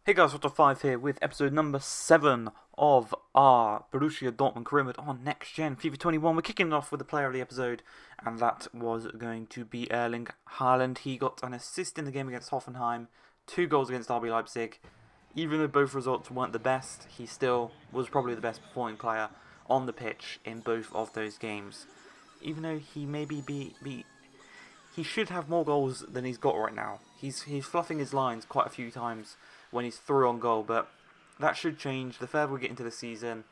Hey guys, What5 here with episode number 7 of our Borussia Dortmund career mode on Next Gen FIFA 21. We're kicking it off with the player of the episode, and that was going to be Erling Haaland. He got an assist in the game against Hoffenheim, 2 goals against RB Leipzig. Even though both results weren't the best, he still was probably the best performing player on the pitch in both of those games. Even though he maybe he should have more goals than he's got right now. He's fluffing his lines quite a few times when he's through on goal, but that should change. The further we get into the season,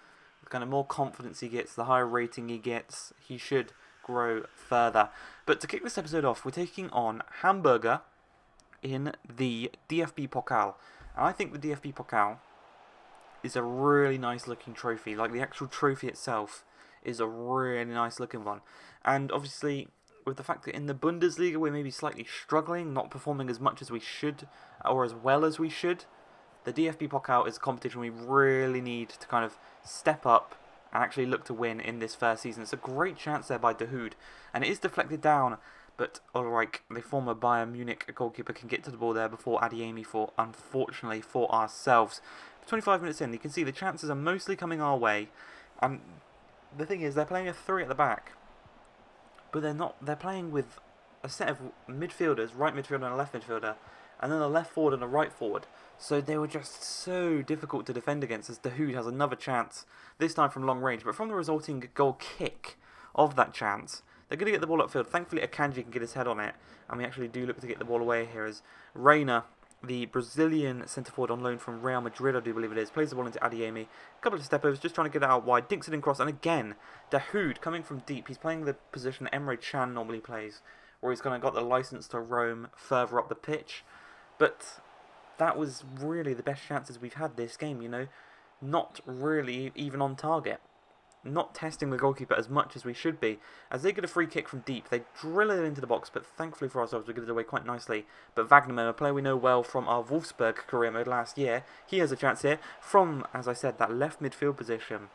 the kind of more confidence he gets, the higher rating he gets, he should grow further. But to kick this episode off, we're taking on Hamburger in the DFB Pokal. And I think the DFB Pokal is a really nice looking trophy. Like, the actual trophy itself is a really nice looking one. And obviously, with the fact that in the Bundesliga we're maybe slightly struggling, not performing as much as we should, or as well as we should, the DFB Pokal is a competition we really need to kind of step up and actually look to win in this first season. It's a great chance there by Dahoud, and it is deflected down, but Ulrich, the former Bayern Munich goalkeeper, can get to the ball there before Adeyemi, unfortunately for ourselves. 25 minutes in, you can see the chances are mostly coming our way, and the thing is, they're playing a 3 at the back, but they're not. They're playing with a set of midfielders, right midfielder and a left midfielder, and then a left forward and a right forward. So they were just so difficult to defend against, as Dahoud has another chance, this time from long range. But from the resulting goal kick of that chance, they're going to get the ball upfield. Thankfully, Akanji can get his head on it, and we actually do look to get the ball away here as Reina, the Brazilian centre-forward on loan from Real Madrid, I do believe it is, plays the ball into Adeyemi. A couple of step-overs, just trying to get it out wide, dinks it in cross, and again, Dahoud coming from deep. He's playing the position Emre Can normally plays, where he's kind of got the licence to roam further up the pitch. But that was really the best chances we've had this game, you know. Not really even on target. Not testing the goalkeeper as much as we should be. As they get a free kick from deep, they drill it into the box, but thankfully for ourselves, we get it away quite nicely. But Wagnerman, a player we know well from our Wolfsburg career mode last year, he has a chance here from, as I said, that left midfield position.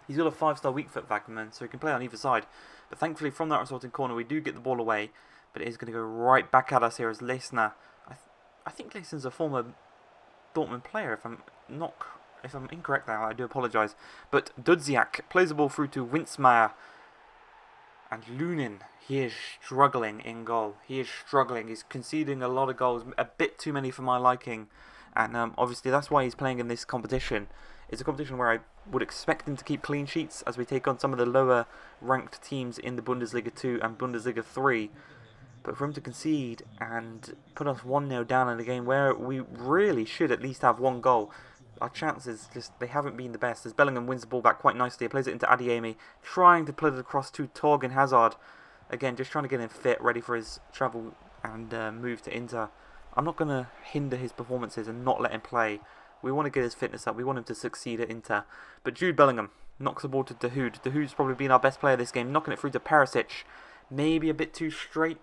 He's got a 5-star weak foot, Wagnerman, so he can play on either side. But thankfully from that resulting corner, we do get the ball away, but it is going to go right back at us here as Lesnar. I think Lesnar's a former Dortmund player, if I'm incorrect now, I do apologise. But Dudziak plays the ball through to Wintzmeyer. And Lunin, he is struggling in goal. He is struggling. He's conceding a lot of goals, a bit too many for my liking. And obviously that's why he's playing in this competition. It's a competition where I would expect him to keep clean sheets as we take on some of the lower ranked teams in the Bundesliga 2 and Bundesliga 3. But for him to concede and put us 1-0 down in a game where we really should at least have one goal, our chances they haven't been the best. As Bellingham wins the ball back quite nicely, he plays it into Adeyemi, trying to put it across to Torgan Hazard. Again, just trying to get him fit, ready for his travel and move to Inter. I'm not going to hinder his performances and not let him play. We want to get his fitness up. We want him to succeed at Inter. But Jude Bellingham knocks the ball to Dahoud. Dahoud's probably been our best player this game, knocking it through to Perisic. Maybe a bit too straight,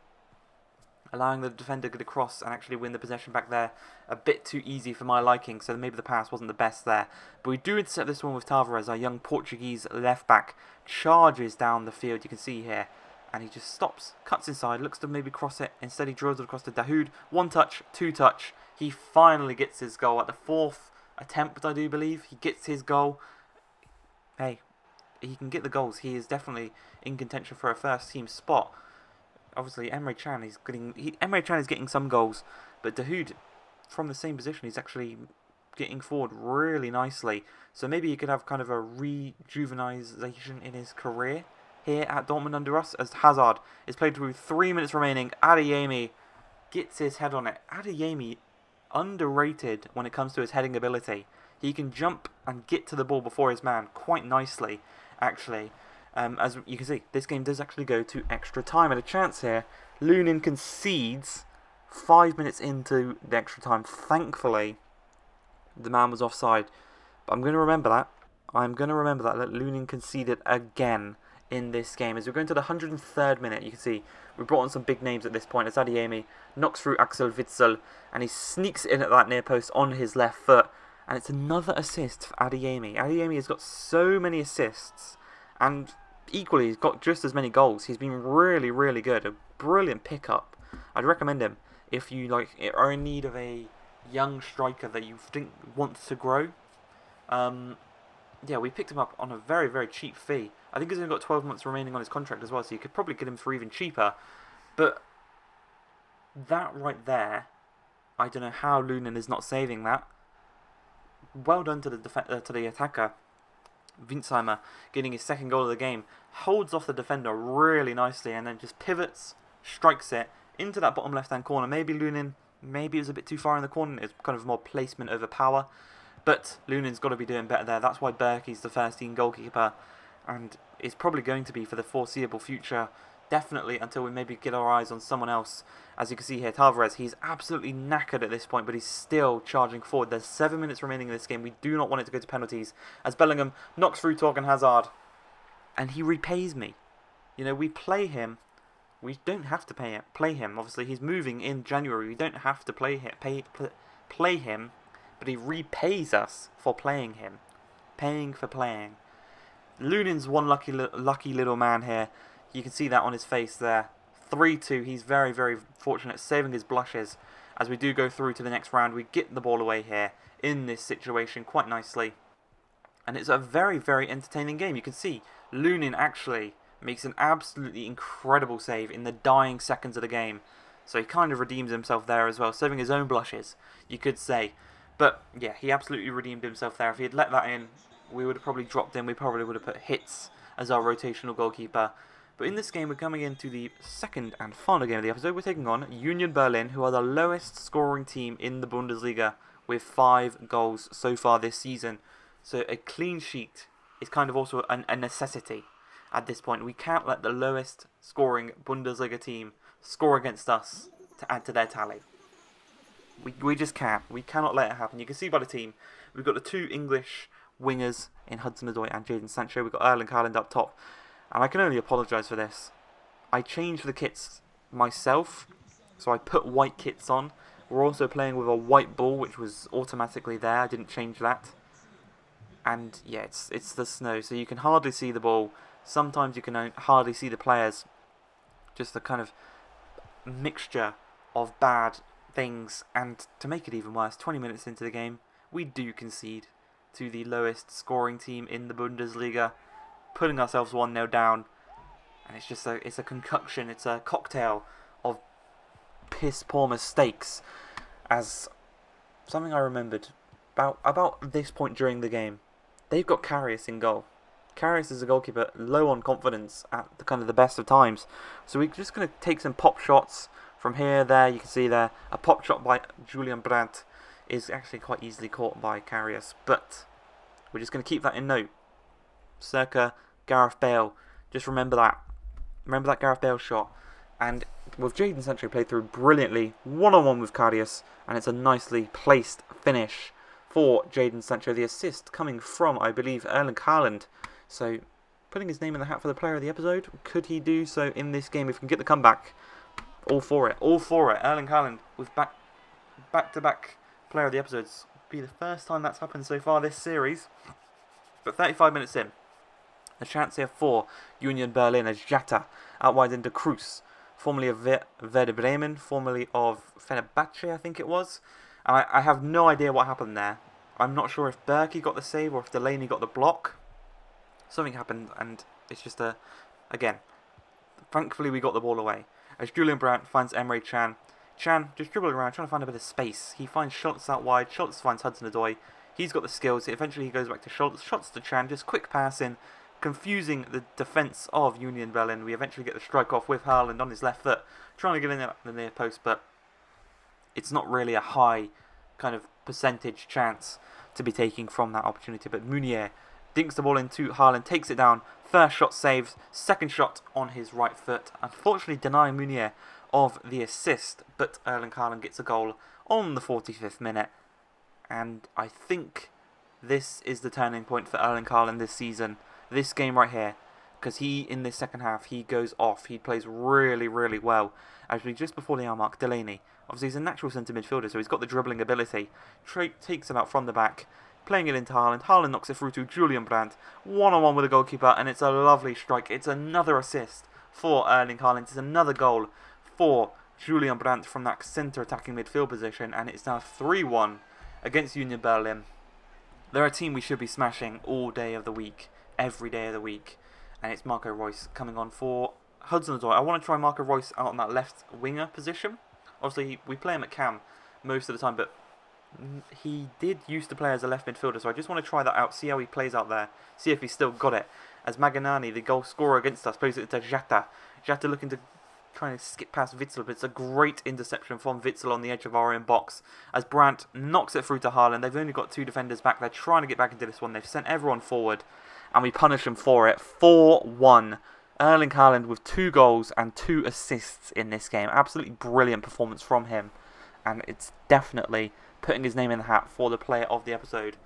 allowing the defender to get across and actually win the possession back there. A bit too easy for my liking, so maybe the pass wasn't the best there. But we do intercept this one with Tavares, our young Portuguese left-back. Charges down the field, you can see here. And he just stops, cuts inside, looks to maybe cross it. Instead he drills it across to Dahoud. 1 touch, 2 touch. He finally gets his goal at the 4th attempt, I do believe. He gets his goal. Hey, he can get the goals. He is definitely in contention for a first-team spot. Obviously, Emre Can is getting some goals, but Dahoud, from the same position, he's actually getting forward really nicely. So maybe he could have kind of a rejuvenization in his career here at Dortmund under us, as Hazard is played through 3 minutes remaining. Adeyemi gets his head on it. Adeyemi, underrated when it comes to his heading ability. He can jump and get to the ball before his man quite nicely, actually. As you can see, this game does actually go to extra time. And a chance here, Lunin concedes 5 minutes into the extra time. Thankfully, the man was offside. But I'm going to remember that. That Lunin conceded again in this game. As we're going to the 103rd minute, you can see we brought on some big names at this point. As Adeyemi knocks through Axel Witsel, and he sneaks in at that near post on his left foot. And it's another assist for Adeyemi. Adeyemi has got so many assists, and equally, he's got just as many goals. He's been really, really good. A brilliant pickup. I'd recommend him if you are in need of a young striker that you think wants to grow. Yeah, we picked him up on a very, very cheap fee. I think he's only got 12 months remaining on his contract as well, so you could probably get him for even cheaper. But that right there, I don't know how Lunin is not saving that. Well done to the attacker, Winsheimer, getting his second goal of the game. Holds off the defender really nicely and then just pivots, strikes it into that bottom left-hand corner. Maybe Lunin, maybe it was a bit too far in the corner. It's kind of more placement over power. But Lunin's got to be doing better there. That's why Berkey's the first-team goalkeeper. And is probably going to be for the foreseeable future. Definitely until we maybe get our eyes on someone else. As you can see here, Tavares, he's absolutely knackered at this point, but he's still charging forward. There's 7 minutes remaining in this game. We do not want it to go to penalties. As Bellingham knocks through Torgan Hazard. And he repays me. You know, we play him. We don't have to play him. Obviously, he's moving in January. We don't have to play him. But he repays us for playing him. Paying for playing. Lunin's one lucky little man here. You can see that on his face there. 3-2. He's very, very fortunate, saving his blushes. As we do go through to the next round, we get the ball away here in this situation quite nicely. And it's a very, very entertaining game. You can see Lunin actually makes an absolutely incredible save in the dying seconds of the game. So he kind of redeems himself there as well, saving his own blushes, you could say. But yeah, he absolutely redeemed himself there. If he had let that in, we would have probably dropped in. We probably would have put Hitz as our rotational goalkeeper. But in this game, we're coming into the second and final game of the episode. We're taking on Union Berlin, who are the lowest scoring team in the Bundesliga with 5 goals so far this season. So a clean sheet is kind of also a necessity at this point. We can't let the lowest scoring Bundesliga team score against us to add to their tally. We just can't. We cannot let it happen. You can see by the team, we've got the 2 English wingers in Hudson-Odoi and Jadon Sancho. We've got Erling Haaland up top. And I can only apologise for this. I changed the kits myself, so I put white kits on. We're also playing with a white ball, which was automatically there. I didn't change that. And yeah, it's the snow, so you can hardly see the ball. Sometimes you can hardly see the players. Just a kind of mixture of bad things. And to make it even worse, 20 minutes into the game, we do concede to the lowest scoring team in the Bundesliga, putting ourselves 1-0 down. And it's just it's a concoction, it's a cocktail of piss poor mistakes. As something I remembered about this point during the game, they've got Karius in goal. Karius is a goalkeeper low on confidence at the kind of the best of times. So we're just going to take some pop shots from here, there. You can see there a pop shot by Julian Brandt is actually quite easily caught by Karius, but we're just going to keep that in note. Circa Gareth Bale. Just remember that. Remember that Gareth Bale shot. And with Jadon Sancho played through brilliantly, one-on-one with Karius, and it's a nicely placed finish for Jadon Sancho. The assist coming from, I believe, Erling Haaland. So, putting his name in the hat for the player of the episode. Could he do so in this game if we can get the comeback? All for it. All for it. Erling Haaland with back-to-back player of the episodes. Be the first time that's happened so far this series. But 35 minutes in. A chance here for Union Berlin as Jatta out wide into Cruz, formerly of Werder Bremen, formerly of Fenerbahce, I think it was. And I have no idea what happened there. I'm not sure if Berkey got the save or if Delaney got the block. Something happened, and it's just again, thankfully we got the ball away. As Julian Brandt finds Emre Can. Can just dribbling around, trying to find a bit of space. He finds Schultz out wide. Schultz finds Hudson-Odoi. He's got the skills. Eventually he goes back to Schultz. Schultz to Can, just quick passing, confusing the defence of Union Berlin. We eventually get the strike off with Haaland on his left foot, trying to get in at the near post, but it's not really a high kind of percentage chance to be taking from that opportunity. But Meunier dinks the ball into Haaland, takes it down. First shot saved, second shot on his right foot. Unfortunately denying Meunier of the assist, but Erling Haaland gets a goal on the 45th minute. And I think this is the turning point for Erling Haaland this season. This game right here, because he, in this second half, he goes off. He plays really, really well. Actually, just before the hour mark, Delaney. Obviously, he's a natural centre midfielder, so he's got the dribbling ability. Takes it out from the back, playing it into Haaland. Haaland knocks it through to Julian Brandt. One-on-one with the goalkeeper, and it's a lovely strike. It's another assist for Erling Haaland. It's another goal for Julian Brandt from that centre attacking midfield position, and it's now 3-1 against Union Berlin. They're a team we should be smashing all day of the week, every day of the week, and it's Marco Reus coming on for Hudson-Odoi. I want to try Marco Reus out on that left winger position. Obviously, we play him at cam most of the time, but he did used to play as a left midfielder, so I just want to try that out, see how he plays out there, see if he's still got it. As Maganani, the goal scorer against us, plays it to Jata. Jata looking to trying to skip past Witsel, but it's a great interception from Witsel on the edge of our own box. As Brandt knocks it through to Haaland, they've only got 2 defenders back. They're trying to get back into this one. They've sent everyone forward, and we punish them for it. 4-1. Erling Haaland with 2 goals and 2 assists in this game. Absolutely brilliant performance from him, and it's definitely putting his name in the hat for the player of the episode.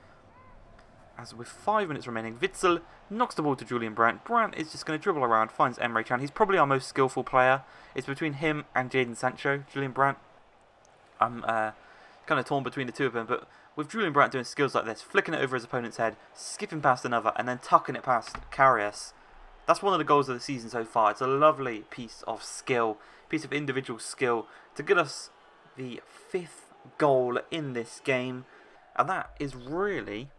As with 5 minutes remaining, Witsel knocks the ball to Julian Brandt. Brandt is just going to dribble around, finds Emre Can. He's probably our most skillful player. It's between him and Jadon Sancho. Julian Brandt, I'm kind of torn between the two of them, but with Julian Brandt doing skills like this, flicking it over his opponent's head, skipping past another, and then tucking it past Karius, that's one of the goals of the season so far. It's a lovely piece of skill, piece of individual skill to get us the 5th goal in this game, and that is really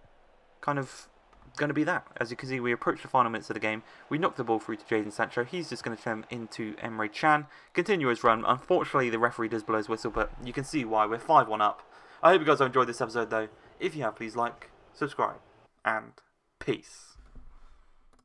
kind of going to be that. As you can see, we approach the final minutes of the game. We knock the ball through to Jadon Sancho. He's just going to turn into Emre Can. Continue his run. Unfortunately, the referee does blow his whistle, but you can see why. We're 5-1 up. I hope you guys have enjoyed this episode, though. If you have, please like, subscribe, and peace.